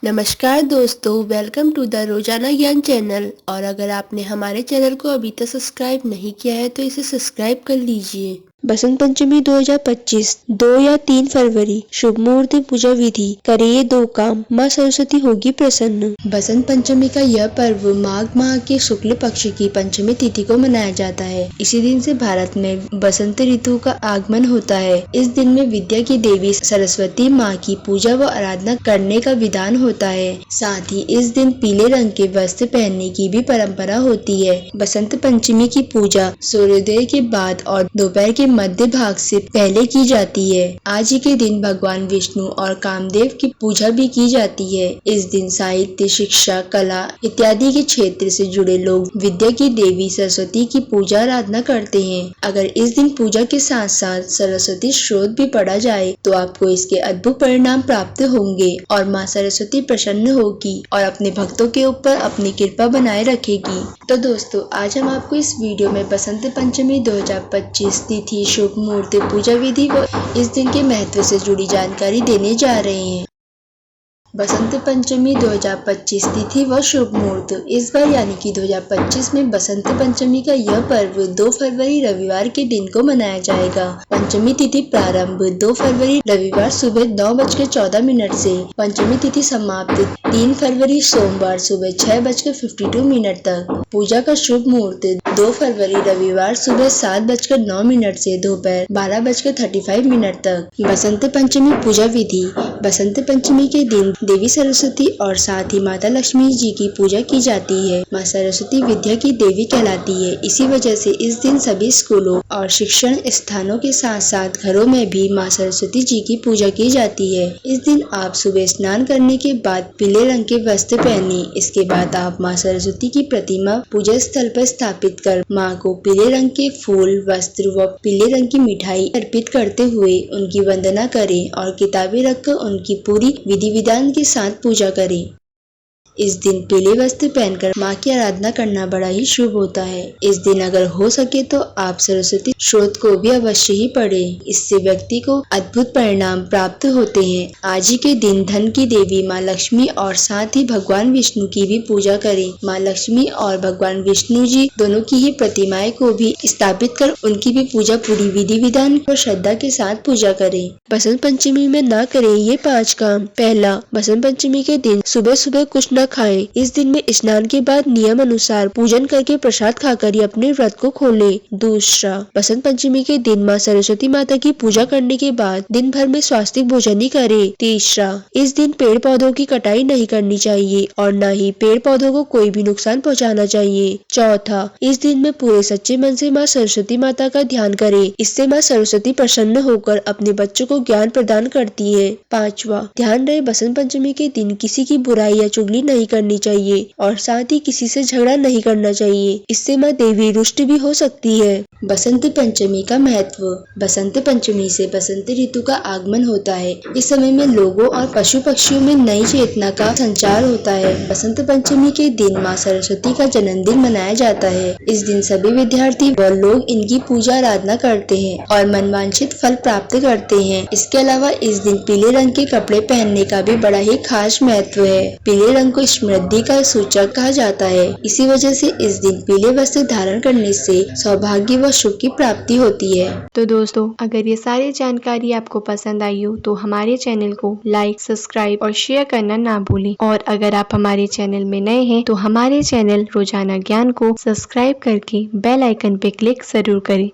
नमस्कार दोस्तों, welcome to the रोजाना ज्ञान चैनल। और अगर आपने हमारे चैनल को अभी तक सब्सक्राइब नहीं किया है तो इसे सब्सक्राइब कर लीजिए। बसंत पंचमी 2025 2 या 3 फरवरी। शुभ मुहूर्त पूजा विधि। करिए 2 काम, माँ सरस्वती होगी प्रसन्न। बसंत पंचमी का यह पर्व माघ माह के शुक्ल पक्ष की पंचमी तिथि को मनाया जाता है। इसी दिन से भारत में बसंत ऋतु का आगमन होता है। इस दिन में विद्या की देवी सरस्वती माँ की पूजा व आराधना करने का विधान होता है। साथ ही इस दिन पीले रंग के वस्त्र पहनने की भी परंपरा होती है। बसंत पंचमी की पूजा सूर्योदय के बाद और दोपहर के मध्य भाग से पहले की जाती है। आज ही के दिन भगवान विष्णु और कामदेव की पूजा भी की जाती है। इस दिन साहित्य, शिक्षा, कला इत्यादि के क्षेत्र से जुड़े लोग विद्या की देवी सरस्वती की पूजा आराधना करते हैं। अगर इस दिन पूजा के साथ साथ सरस्वती स्तोत्र भी पढ़ा जाए तो आपको इसके अद्भुत परिणाम प्राप्त होंगे और माँ सरस्वती प्रसन्न होगी और अपने भक्तों के ऊपर अपनी कृपा बनाए रखेगी। तो दोस्तों, आज हम आपको इस वीडियो में बसंत पंचमी 2025 तिथि, शुभ मुहूर्त, पूजा विधि व इस दिन के महत्व से जुड़ी जानकारी देने जा रहे हैं। बसंत पंचमी 2025 तिथि व शुभ मुहूर्त। इस बार यानी कि 2025 में बसंत पंचमी का यह पर्व 2 फरवरी रविवार के दिन को मनाया जाएगा। पंचमी तिथि प्रारंभ 2 फरवरी रविवार सुबह 9:14 से। पंचमी तिथि समाप्त 3 फरवरी सोमवार सुबह 6:52 तक। पूजा का शुभ मुहूर्त 2 फरवरी रविवार सुबह 7:09 से दोपहर 12:35 तक। बसंत पंचमी पूजा विधि। बसंत पंचमी के दिन देवी सरस्वती और साथ ही माता लक्ष्मी जी की पूजा की जाती है। माँ सरस्वती विद्या की देवी कहलाती है। इसी वजह से इस दिन सभी स्कूलों और शिक्षण स्थानों के साथ साथ घरों में भी माँ सरस्वती जी की पूजा की जाती है। इस दिन आप सुबह स्नान करने के बाद पीले रंग के वस्त्र पहने। इसके बाद आप माँ सरस्वती की प्रतिमा पूजा स्थल पर स्थापित कर माँ को पीले रंग के फूल, वस्त्र व पीले रंग की मिठाई अर्पित करते हुए उनकी वंदना करें और किताबें रखकर उनकी पूरी विधि विधान के साथ पूजा करें। इस दिन पीले वस्त्र पहनकर माँ की आराधना करना बड़ा ही शुभ होता है। इस दिन अगर हो सके तो आप सरस्वती स्तोत्र को भी अवश्य ही पढ़ें। इससे व्यक्ति को अद्भुत परिणाम प्राप्त होते हैं। आज ही के दिन धन की देवी माँ लक्ष्मी और साथ ही भगवान विष्णु की भी पूजा करें। माँ लक्ष्मी और भगवान विष्णु जी दोनों की ही प्रतिमाएं को भी स्थापित कर उनकी भी पूजा पूरी विधि विधान और श्रद्धा के साथ पूजा करें। बसंत पंचमी में ना करें ये 5 काम। पहला, बसंत पंचमी के दिन सुबह सुबह कुछ न खाएं। इस दिन में स्नान के बाद नियम अनुसार पूजन करके प्रसाद खाकर ही अपने व्रत को खोलें। दूसरा, बसंत पंचमी के दिन माँ सरस्वती माता की पूजा करने के बाद दिन भर में स्वास्तिक भोजन ही करें। तीसरा, इस दिन पेड़ पौधों की कटाई नहीं करनी चाहिए और न ही पेड़ पौधों को कोई भी नुकसान पहुँचाना चाहिए। चौथा, इस दिन में पूरे सच्चे मन से माँ सरस्वती माता का ध्यान करें। इससे माँ सरस्वती प्रसन्न होकर अपने बच्चों को ज्ञान प्रदान करती है। पांचवा, ध्यान रहे बसंत पंचमी के दिन किसी की बुराई या चुगली नहीं करनी चाहिए और साथ ही किसी से झगड़ा नहीं करना चाहिए। इससे माँ देवी रुष्ट भी हो सकती है। बसंत पंचमी का महत्व। बसंत पंचमी से बसंत ऋतु का आगमन होता है। इस समय में लोगों और पशु पक्षियों में नई चेतना का संचार होता है। बसंत पंचमी के दिन माँ सरस्वती का जन्मदिन मनाया जाता है। इस दिन सभी विद्यार्थी व लोग इनकी पूजा आराधना करते हैं और मनवांछित फल प्राप्त करते हैं। इसके अलावा इस दिन पीले रंग के कपड़े पहनने का भी बड़ा ही खास महत्व है। पीले रंग को समृद्धि का सूचक कहा जाता है। इसी वजह से इस दिन पीले वस्त्र धारण करने से सौभाग्य व सुख की प्राप्ति होती है। तो दोस्तों, अगर ये सारी जानकारी आपको पसंद आई हो तो हमारे चैनल को लाइक, सब्सक्राइब और शेयर करना ना भूलें। और अगर आप हमारे चैनल में नए हैं तो हमारे चैनल रोजाना ज्ञान को सब्सक्राइब करके बेल आइकन पे क्लिक जरूर करें।